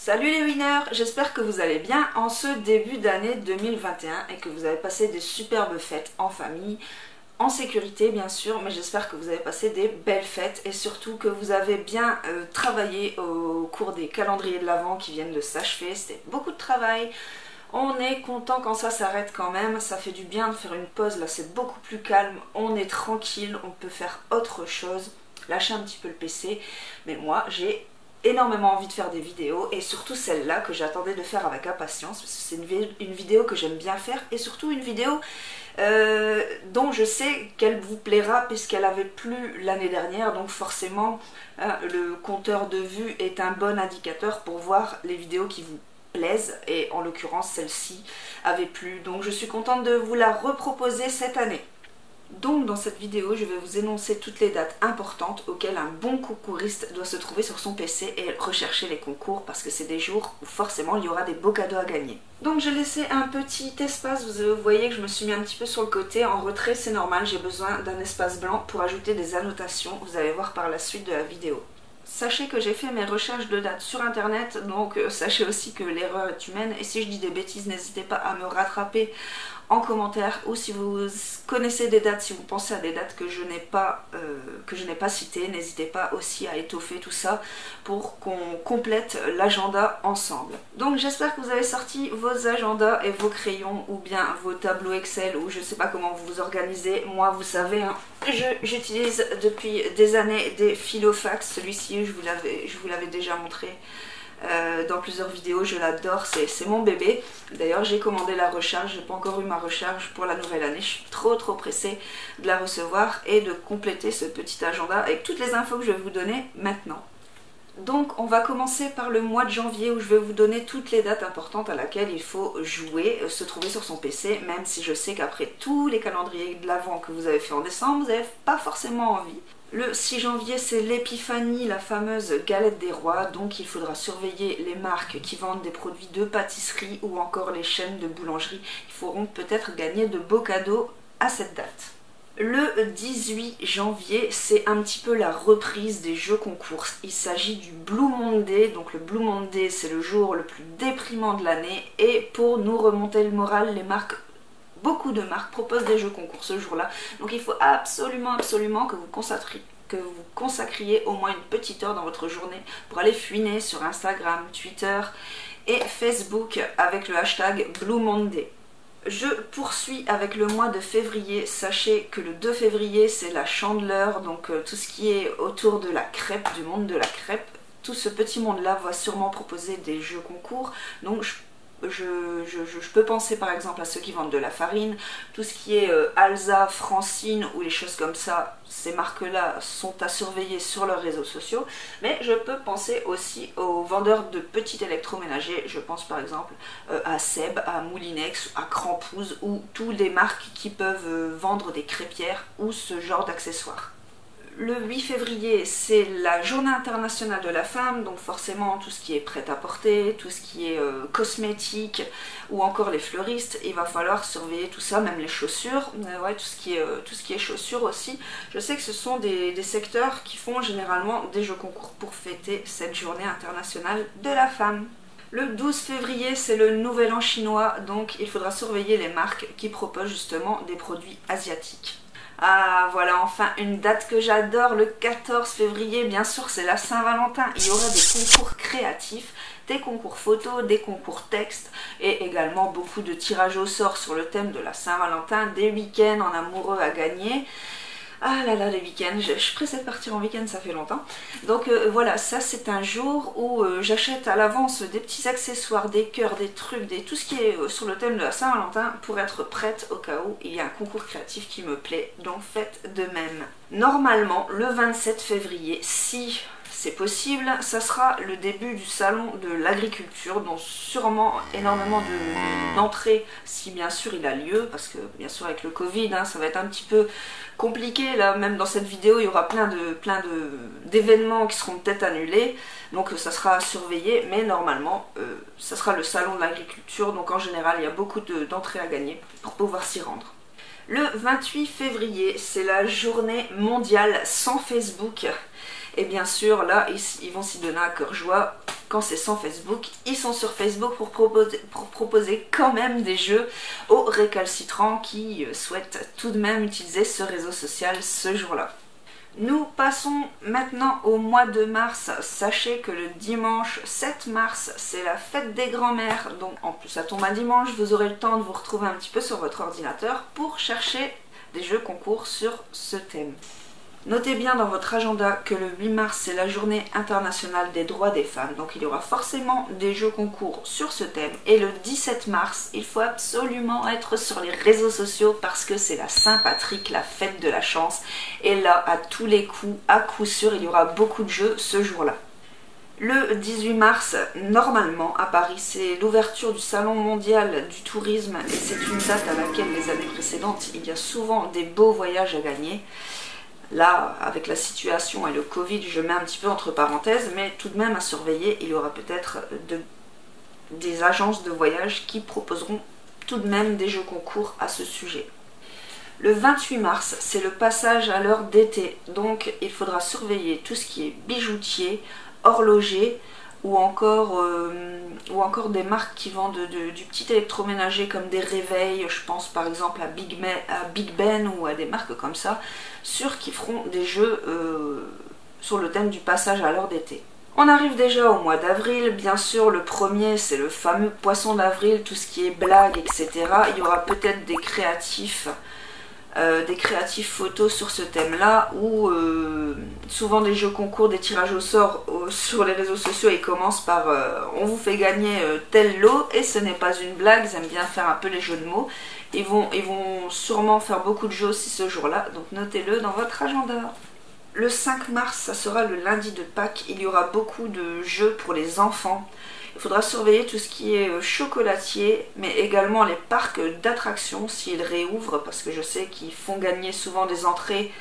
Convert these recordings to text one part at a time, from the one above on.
Salut les winners, j'espère que vous allez bien en ce début d'année 2021 et que vous avez passé des superbes fêtes en famille, en sécurité bien sûr, mais j'espère que vous avez passé des belles fêtes et surtout que vous avez bien travaillé au cours des calendriers de l'Avent qui viennent de s'achever. C'était beaucoup de travail. On est content quand ça s'arrête quand même, ça fait du bien de faire une pause, là c'est beaucoup plus calme, on est tranquille, on peut faire autre chose, lâcher un petit peu le PC, mais moi j'ai énormément envie de faire des vidéos et surtout celle-là que j'attendais de faire avec impatience parce que c'est une vidéo que j'aime bien faire et surtout une vidéo dont je sais qu'elle vous plaira puisqu'elle avait plu l'année dernière, donc forcément le compteur de vues est un bon indicateur pour voir les vidéos qui vous plaisent et en l'occurrence celle-ci avait plu, donc je suis contente de vous la reproposer cette année. Donc dans cette vidéo, je vais vous énoncer toutes les dates importantes auxquelles un bon concouriste doit se trouver sur son PC et rechercher les concours parce que c'est des jours où forcément il y aura des beaux cadeaux à gagner. Donc j'ai laissé un petit espace, vous voyez que je me suis mis un petit peu sur le côté, en retrait c'est normal, j'ai besoin d'un espace blanc pour ajouter des annotations, vous allez voir par la suite de la vidéo. Sachez que j'ai fait mes recherches de dates sur internet, donc sachez aussi que l'erreur est humaine et si je dis des bêtises, n'hésitez pas à me rattraper en commentaire ou si vous connaissez des dates, si vous pensez à des dates que je n'ai pas citées, n'hésitez pas aussi à étoffer tout ça pour qu'on complète l'agenda ensemble. Donc j'espère que vous avez sorti vos agendas et vos crayons ou bien vos tableaux Excel ou je sais pas comment vous vous organisez. Moi vous savez, hein, j'utilise depuis des années des Filofax, celui-ci je vous l'avais déjà montré dans plusieurs vidéos, je l'adore, c'est mon bébé. D'ailleurs j'ai commandé la recharge, j'ai pas encore eu ma recharge pour la nouvelle année, je suis trop pressée de la recevoir et de compléter ce petit agenda avec toutes les infos que je vais vous donner maintenant. Donc on va commencer par le mois de janvier où je vais vous donner toutes les dates importantes à laquelle il faut jouer, se trouver sur son PC, même si je sais qu'après tous les calendriers de l'Avent que vous avez fait en décembre, vous n'avez pas forcément envie. Le 6 janvier, c'est l'épiphanie, la fameuse galette des rois, donc il faudra surveiller les marques qui vendent des produits de pâtisserie ou encore les chaînes de boulangerie. Ils pourront peut-être gagner de beaux cadeaux à cette date. Le 18 janvier, c'est un petit peu la reprise des jeux concours. Il s'agit du Blue Monday, donc le Blue Monday c'est le jour le plus déprimant de l'année et pour nous remonter le moral, beaucoup de marques proposent des jeux concours ce jour-là, donc il faut absolument que vous consacriez au moins une petite heure dans votre journée pour aller fouiner sur Instagram, Twitter et Facebook avec le hashtag Blue Monday. Je poursuis avec le mois de février. Sachez que le 2 février c'est la Chandeleur, donc tout ce qui est autour de la crêpe, du monde de la crêpe. Tout ce petit monde-là va sûrement proposer des jeux concours, donc je peux penser par exemple à ceux qui vendent de la farine, tout ce qui est Alza, Francine ou les choses comme ça, ces marques-là sont à surveiller sur leurs réseaux sociaux, mais je peux penser aussi aux vendeurs de petits électroménagers, je pense par exemple à Seb, à Moulinex, à Crampouze ou toutes les marques qui peuvent vendre des crêpières ou ce genre d'accessoires. Le 8 février, c'est la journée internationale de la femme, donc forcément tout ce qui est prêt-à-porter, tout ce qui est cosmétique ou encore les fleuristes, il va falloir surveiller tout ça, même les chaussures, ouais, tout ce qui est chaussures aussi. Je sais que ce sont des secteurs qui font généralement des jeux concours pour fêter cette journée internationale de la femme. Le 12 février, c'est le nouvel an chinois, donc il faudra surveiller les marques qui proposent justement des produits asiatiques. Ah voilà enfin une date que j'adore, le 14 février, bien sûr c'est la Saint-Valentin, il y aura des concours créatifs, des concours photos, des concours textes et également beaucoup de tirages au sort sur le thème de la Saint-Valentin, des week-ends en amoureux à gagner. Ah là là, les week-ends, je suis pressée de partir en week-end, ça fait longtemps. Donc voilà, ça c'est un jour où j'achète à l'avance des petits accessoires, des cœurs, des trucs, tout ce qui est sur le thème de la Saint-Valentin pour être prête au cas où il y a un concours créatif qui me plaît, donc faites de même. Normalement, le 27 février, si c'est possible, ça sera le début du salon de l'agriculture, donc sûrement énormément d'entrées si bien sûr il a lieu, parce que bien sûr avec le Covid, hein, ça va être un petit peu compliqué, là même dans cette vidéo il y aura plein d'événements qui seront peut-être annulés, donc ça sera à surveiller, mais normalement ça sera le salon de l'agriculture, donc en général il y a beaucoup d'entrées à gagner pour pouvoir s'y rendre. Le 28 février, c'est la journée mondiale sans Facebook. Et bien sûr, là, ils vont s'y donner à cœur joie. Quand c'est sans Facebook, ils sont sur Facebook pour proposer quand même des jeux aux récalcitrants qui souhaitent tout de même utiliser ce réseau social ce jour-là. Nous passons maintenant au mois de mars. Sachez que le dimanche 7 mars, c'est la fête des grands-mères. Donc en plus ça tombe un dimanche, vous aurez le temps de vous retrouver un petit peu sur votre ordinateur pour chercher des jeux concours sur ce thème. Notez bien dans votre agenda que le 8 mars, c'est la journée internationale des droits des femmes. Donc il y aura forcément des jeux concours sur ce thème. Et le 17 mars, il faut absolument être sur les réseaux sociaux parce que c'est la Saint-Patrick, la fête de la chance. Et là, à tous les coups, à coup sûr, il y aura beaucoup de jeux ce jour-là. Le 18 mars, normalement, à Paris, c'est l'ouverture du Salon mondial du tourisme. Et c'est une date à laquelle les années précédentes, il y a souvent des beaux voyages à gagner. Là, avec la situation et le Covid, je mets un petit peu entre parenthèses, mais tout de même à surveiller, il y aura peut-être des agences de voyage qui proposeront tout de même des jeux concours à ce sujet. Le 28 mars, c'est le passage à l'heure d'été, donc il faudra surveiller tout ce qui est bijoutier, horloger, ou encore des marques qui vendent du petit électroménager comme des réveils, je pense par exemple à Big Ben ou à des marques comme ça, qui feront des jeux sur le thème du passage à l'heure d'été. On arrive déjà au mois d'avril, bien sûr le premier c'est le fameux poisson d'avril, tout ce qui est blagues, etc. Il y aura peut-être des créatifs photos sur ce thème-là, ou souvent des jeux concours, des tirages au sort sur les réseaux sociaux. Ils commencent par on vous fait gagner tel lot, et ce n'est pas une blague, ils aiment bien faire un peu les jeux de mots. Ils vont sûrement faire beaucoup de jeux aussi ce jour-là, donc notez-le dans votre agenda. Le 5 mars, ça sera le lundi de Pâques, il y aura beaucoup de jeux pour les enfants. Il faudra surveiller tout ce qui est chocolatier, mais également les parcs d'attractions s'ils réouvrent, parce que je sais qu'ils font gagner souvent des entrées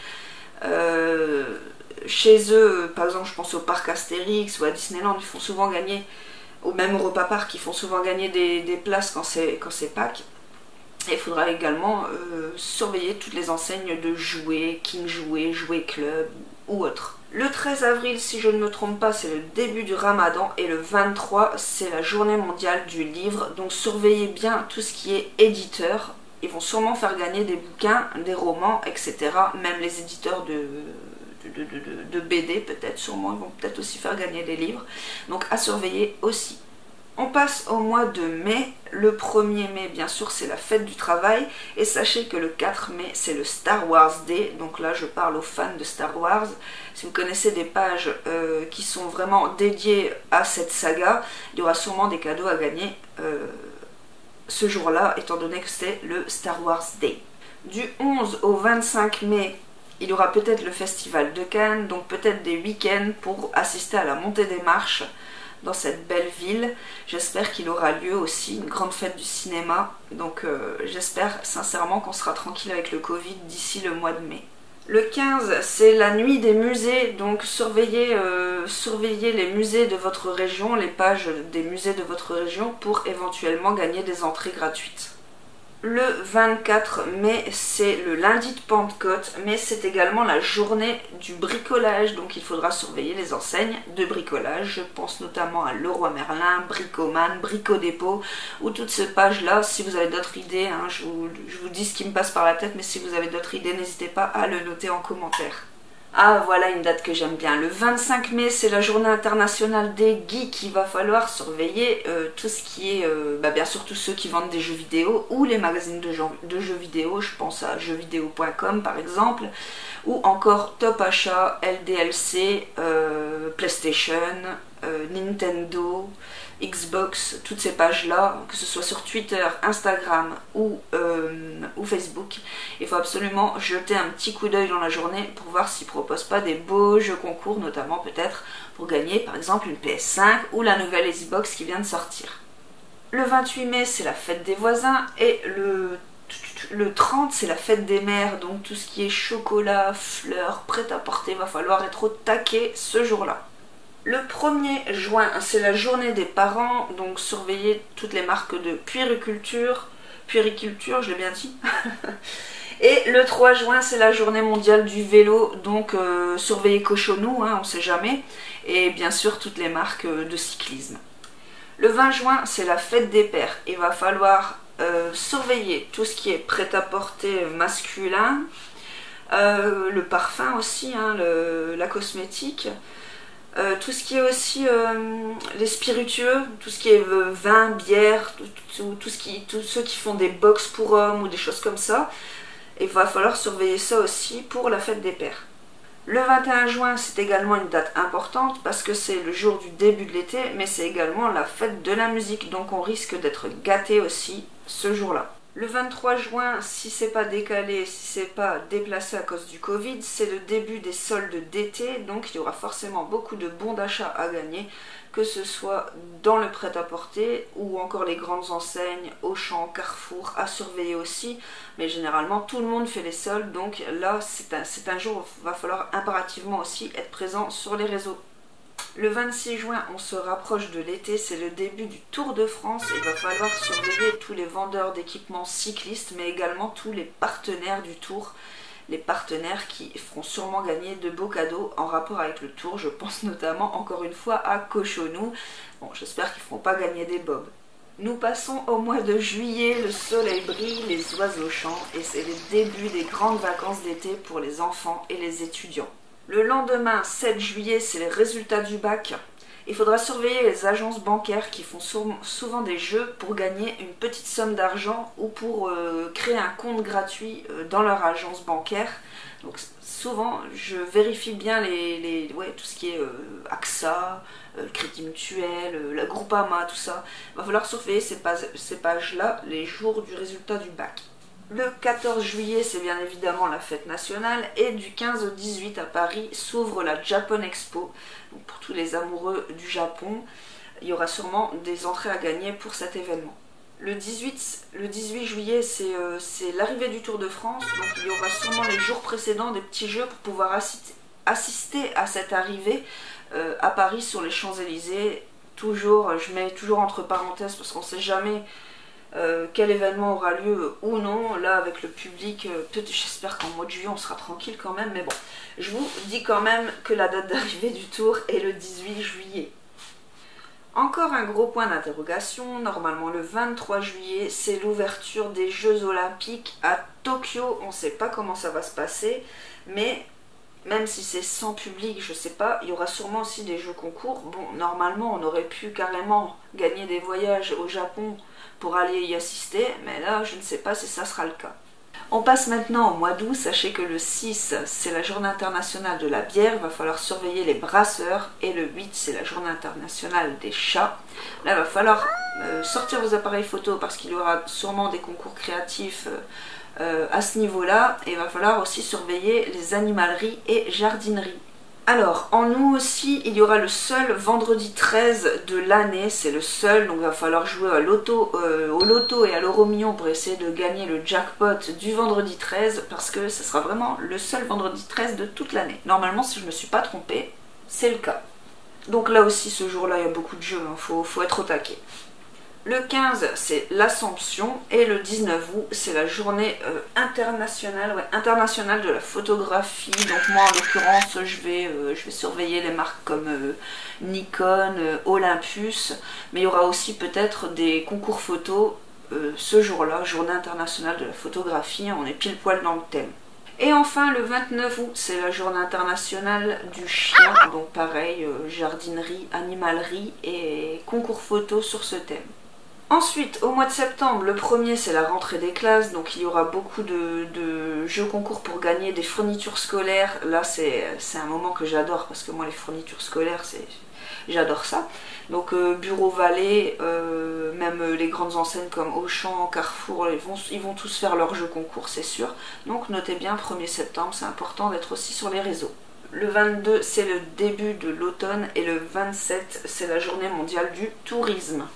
chez eux. Par exemple, je pense au parc Astérix ou à Disneyland, ils font souvent gagner, ou même au Europa Park, ils font souvent gagner des places quand c'est Pâques. Et il faudra également surveiller toutes les enseignes de jouets, King Jouets, Jouets Club ou autres. Le 13 avril, si je ne me trompe pas, c'est le début du Ramadan, et le 23, c'est la journée mondiale du livre. Donc surveillez bien tout ce qui est éditeur. Ils vont sûrement faire gagner des bouquins, des romans, etc. Même les éditeurs de BD, peut-être, sûrement, ils vont peut-être aussi faire gagner des livres. Donc à surveiller aussi. On passe au mois de mai. Le 1er mai, bien sûr, c'est la fête du travail. Et sachez que le 4 mai, c'est le Star Wars Day. Donc là, je parle aux fans de Star Wars. Si vous connaissez des pages qui sont vraiment dédiées à cette saga, il y aura sûrement des cadeaux à gagner ce jour-là, étant donné que c'est le Star Wars Day. Du 11 au 25 mai, il y aura peut-être le Festival de Cannes, donc peut-être des week-ends pour assister à la montée des marches dans cette belle ville. J'espère qu'il aura lieu aussi une grande fête du cinéma, donc j'espère sincèrement qu'on sera tranquille avec le Covid d'ici le mois de mai. Le 15, c'est la nuit des musées, donc surveillez les musées de votre région, les pages des musées de votre région pour éventuellement gagner des entrées gratuites. Le 24 mai, c'est le lundi de Pentecôte, mais c'est également la journée du bricolage, donc il faudra surveiller les enseignes de bricolage. Je pense notamment à Leroy Merlin, Bricoman, Brico-Dépôt, ou toutes ces pages-là. Si vous avez d'autres idées, hein, je vous dis ce qui me passe par la tête, mais si vous avez d'autres idées, n'hésitez pas à le noter en commentaire. Ah, voilà une date que j'aime bien. Le 25 mai, c'est la journée internationale des geeks. Il va falloir surveiller tout ce qui est, bien sûr, tous ceux qui vendent des jeux vidéo ou les magazines de jeux vidéo. Je pense à jeuxvideo.com par exemple, ou encore Top Achat, LDLC, PlayStation, Nintendo, Xbox, toutes ces pages-là, que ce soit sur Twitter, Instagram ou Facebook. Il faut absolument jeter un petit coup d'œil dans la journée pour voir s'ils ne proposent pas des beaux jeux concours, notamment peut-être pour gagner par exemple une PS5 ou la nouvelle Xbox qui vient de sortir. Le 28 mai, c'est la fête des voisins, et le 30, c'est la fête des mères, donc tout ce qui est chocolat, fleurs, prêt-à-porter, va falloir être au taquet ce jour-là. Le 1er juin, c'est la journée des parents, donc surveillez toutes les marques de puériculture, je l'ai bien dit, Et le 3 juin, c'est la journée mondiale du vélo, donc surveillez Cochonou, hein, on ne sait jamais. Et bien sûr, toutes les marques de cyclisme. Le 20 juin, c'est la fête des pères. Il va falloir surveiller tout ce qui est prêt-à-porter masculin, le parfum aussi, hein, la cosmétique, tout ce qui est aussi les spiritueux, tout ce qui est vin, bière, tous ceux qui font des box pour hommes ou des choses comme ça. Il va falloir surveiller ça aussi pour la fête des pères. Le 21 juin, c'est également une date importante parce que c'est le jour du début de l'été, mais c'est également la fête de la musique, donc on risque d'être gâté aussi ce jour-là. Le 23 juin, si c'est pas décalé, si c'est pas déplacé à cause du Covid, c'est le début des soldes d'été, donc il y aura forcément beaucoup de bons d'achat à gagner, que ce soit dans le prêt-à-porter ou encore les grandes enseignes, Auchan, Carrefour, à surveiller aussi. Mais généralement, tout le monde fait les soldes, donc là, c'est un jour où il va falloir impérativement aussi être présent sur les réseaux. Le 26 juin, on se rapproche de l'été, c'est le début du Tour de France. Il va falloir surveiller tous les vendeurs d'équipements cyclistes, mais également tous les partenaires du Tour. Les partenaires qui feront sûrement gagner de beaux cadeaux en rapport avec le Tour. Je pense notamment, encore une fois, à Cochonou. Bon, j'espère qu'ils ne feront pas gagner des bobs. Nous passons au mois de juillet, le soleil brille, les oiseaux chantent et c'est le début des grandes vacances d'été pour les enfants et les étudiants. Le lendemain, 7 juillet, c'est les résultats du bac. Il faudra surveiller les agences bancaires qui font souvent des jeux pour gagner une petite somme d'argent ou pour créer un compte gratuit dans leur agence bancaire. Donc souvent, je vérifie bien tout ce qui est AXA, Crédit Mutuel, la Groupama, tout ça. Il va falloir surveiller ces pages-là les jours du résultat du bac. Le 14 juillet, c'est bien évidemment la fête nationale et du 15 au 18 à Paris s'ouvre la Japan Expo. Donc pour tous les amoureux du Japon, il y aura sûrement des entrées à gagner pour cet événement. Le 18 juillet, c'est l'arrivée du Tour de France, donc il y aura sûrement les jours précédents des petits jeux pour pouvoir assister à cette arrivée à Paris sur les Champs-Élysées. Toujours, je mets toujours entre parenthèses parce qu'on ne sait jamais quel événement aura lieu ou non. Là avec le public, j'espère qu'en mois de juillet on sera tranquille quand même, mais bon, je vous dis quand même que la date d'arrivée du Tour est le 18 juillet. Encore un gros point d'interrogation, normalement le 23 juillet c'est l'ouverture des Jeux Olympiques à Tokyo. On ne sait pas comment ça va se passer, mais même si c'est sans public, je sais pas, il y aura sûrement aussi des jeux concours. Bon, normalement on aurait pu carrément gagner des voyages au Japon pour aller y assister, mais là je ne sais pas si ça sera le cas. On passe maintenant au mois d'août. Sachez que le 6 c'est la journée internationale de la bière, il va falloir surveiller les brasseurs, et le 8 c'est la journée internationale des chats. Là il va falloir sortir vos appareils photo parce qu'il y aura sûrement des concours créatifs à ce niveau-là, et il va falloir aussi surveiller les animaleries et jardineries. Alors, en août aussi, il y aura le seul vendredi 13 de l'année, c'est le seul, donc il va falloir jouer au loto et à l'euro million pour essayer de gagner le jackpot du vendredi 13, parce que ce sera vraiment le seul vendredi 13 de toute l'année. Normalement, si je ne me suis pas trompée, c'est le cas. Donc là aussi, ce jour-là, il y a beaucoup de jeux, hein, faut être au taquet. Le 15, c'est l'Assomption, et le 19 août, c'est la journée internationale de la photographie. Donc moi, en l'occurrence, je vais surveiller les marques comme Nikon, Olympus, mais il y aura aussi peut-être des concours photos ce jour-là, journée internationale de la photographie, on est pile poil dans le thème. Et enfin, le 29 août, c'est la journée internationale du chien, donc pareil, jardinerie, animalerie et concours photo sur ce thème. Ensuite, au mois de septembre, le 1er c'est la rentrée des classes, donc il y aura beaucoup de jeux concours pour gagner des fournitures scolaires. Là c'est un moment que j'adore parce que moi les fournitures scolaires, j'adore ça. Donc Bureau Vallée, même les grandes enseignes comme Auchan, Carrefour, ils vont tous faire leurs jeux concours, c'est sûr. Donc notez bien, 1er septembre, c'est important d'être aussi sur les réseaux. Le 22 c'est le début de l'automne et le 27 c'est la journée mondiale du tourisme.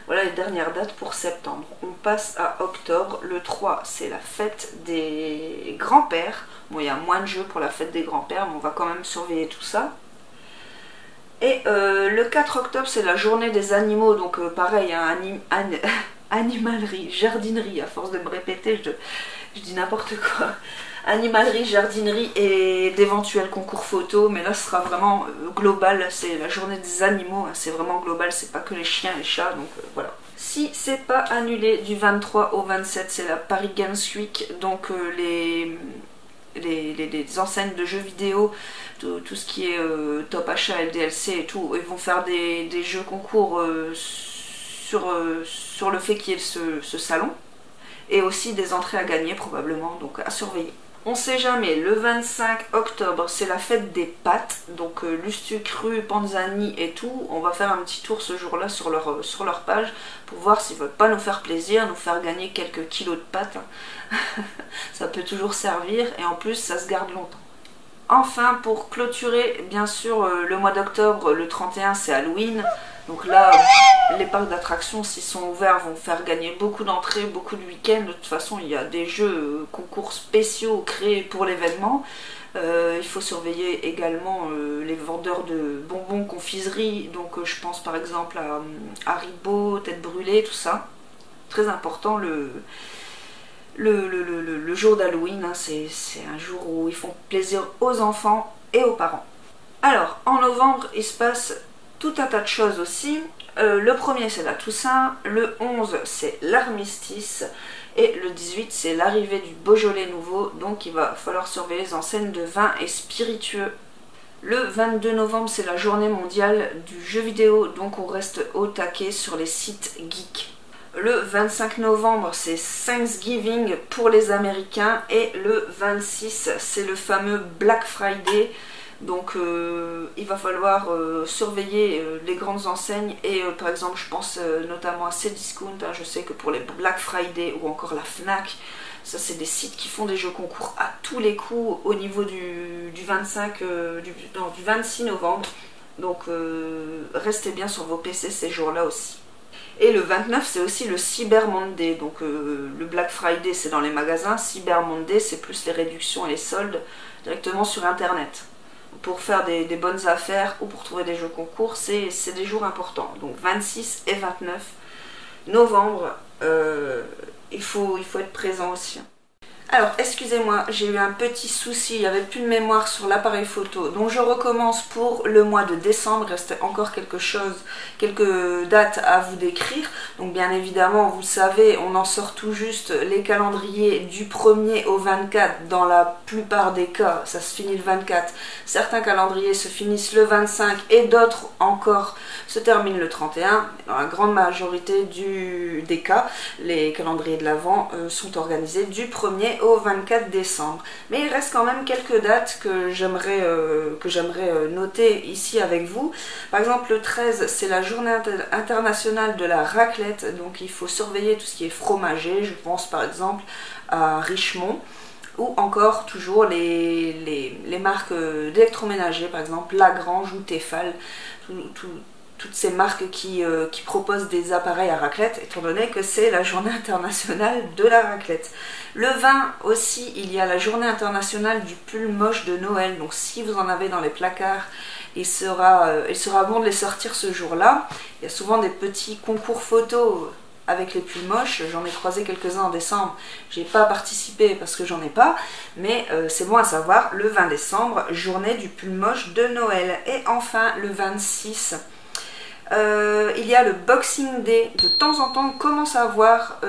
Voilà les dernières dates pour septembre. On passe à octobre. Le 3, c'est la fête des grands-pères. Bon, il y a moins de jeux pour la fête des grands-pères, mais on va quand même surveiller tout ça. Et le 4 octobre, c'est la journée des animaux. Donc pareil, hein, animalerie, jardinerie, à force de me répéter, je dis n'importe quoi, animalerie, jardinerie et d'éventuels concours photo, mais là ce sera vraiment global, c'est la journée des animaux, hein, c'est vraiment global, c'est pas que les chiens et les chats, donc voilà. Si c'est pas annulé du 23 au 27, c'est la Paris Games Week, donc les enseignes de jeux vidéo, tout ce qui est top achat, LDLC et tout, ils vont faire des jeux concours sur le fait qu'il y ait ce salon, et aussi des entrées à gagner probablement, donc à surveiller. On sait jamais, le 25 octobre c'est la fête des pâtes, donc Lustu Cru, Panzani et tout, on va faire un petit tour ce jour là sur leur page pour voir s'ils veulent pas nous faire plaisir, nous faire gagner quelques kilos de pâtes, ça peut toujours servir et en plus ça se garde longtemps. Enfin pour clôturer, bien sûr le mois d'octobre, le 31 c'est Halloween, donc là les parcs d'attractions s'ils sont ouverts vont faire gagner beaucoup d'entrées, beaucoup de week-ends, de toute façon il y a des jeux concours spéciaux créés pour l'événement. Il faut surveiller également les vendeurs de bonbons, confiseries, donc je pense par exemple à Haribo, Tête Brûlée, tout ça. Très important le jour d'Halloween, hein, c'est un jour où ils font plaisir aux enfants et aux parents. Alors en novembre il se passe tout un tas de choses aussi. Le 1er c'est la Toussaint, le 11 c'est l'armistice et le 18 c'est l'arrivée du Beaujolais nouveau, donc il va falloir surveiller les enseignes de vin et spiritueux. Le 22 novembre c'est la journée mondiale du jeu vidéo, donc on reste au taquet sur les sites geeks. Le 25 novembre c'est Thanksgiving pour les Américains et le 26 c'est le fameux Black Friday. Donc il va falloir surveiller les grandes enseignes et par exemple je pense notamment à Cdiscount, hein, je sais que pour les Black Friday ou encore la Fnac, ça c'est des sites qui font des jeux concours à tous les coups au niveau du 26 novembre, donc restez bien sur vos PC ces jours-là aussi. Et le 29 c'est aussi le Cyber Monday, donc le Black Friday c'est dans les magasins, Cyber Monday c'est plus les réductions et les soldes directement sur internet. Pour faire des bonnes affaires ou pour trouver des jeux concours, c'est des jours importants. Donc 26 et 29 novembre, il faut être présent aussi. Alors, excusez-moi, j'ai eu un petit souci, il n'y avait plus de mémoire sur l'appareil photo. Donc je recommence pour le mois de décembre, il reste encore quelques dates à vous décrire. Donc bien évidemment, vous le savez, on en sort tout juste les calendriers du 1er au 24. Dans la plupart des cas, ça se finit le 24. Certains calendriers se finissent le 25 et d'autres encore se terminent le 31. Dans la grande majorité des cas, les calendriers de l'Avent sont organisés du 1er au 24 décembre. Mais il reste quand même quelques dates que j'aimerais noter ici avec vous. Par exemple, le 13, c'est la journée internationale de la raclette, donc il faut surveiller tout ce qui est fromager. Je pense par exemple à Richemont, ou encore toujours les marques d'électroménager, par exemple Lagrange ou Tefal, toutes ces marques qui proposent des appareils à raclette, étant donné que c'est la journée internationale de la raclette. Le 20 aussi, il y a la journée internationale du pull moche de Noël, donc si vous en avez dans les placards, il sera bon de les sortir ce jour-là. Il y a souvent des petits concours photos avec les pulls moches, j'en ai croisé quelques-uns en décembre, j'ai pas participé parce que j'en ai pas, mais c'est bon à savoir, le 20 décembre, journée du pull moche de Noël. Et enfin, le 26, il y a le Boxing Day. De temps en temps, on commence à voir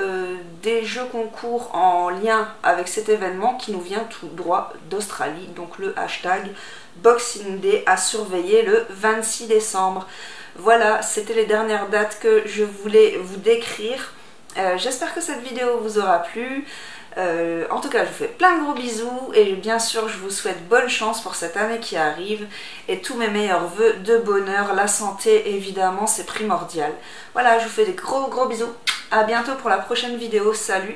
des jeux concours en lien avec cet événement qui nous vient tout droit d'Australie, donc le hashtag Boxing Day à surveiller le 26 décembre. Voilà, c'était les dernières dates que je voulais vous décrire. J'espère que cette vidéo vous aura plu. En tout cas, je vous fais plein de gros bisous et bien sûr, je vous souhaite bonne chance pour cette année qui arrive et tous mes meilleurs vœux de bonheur. La santé, évidemment, c'est primordial. Voilà, je vous fais des gros bisous. À bientôt pour la prochaine vidéo. Salut!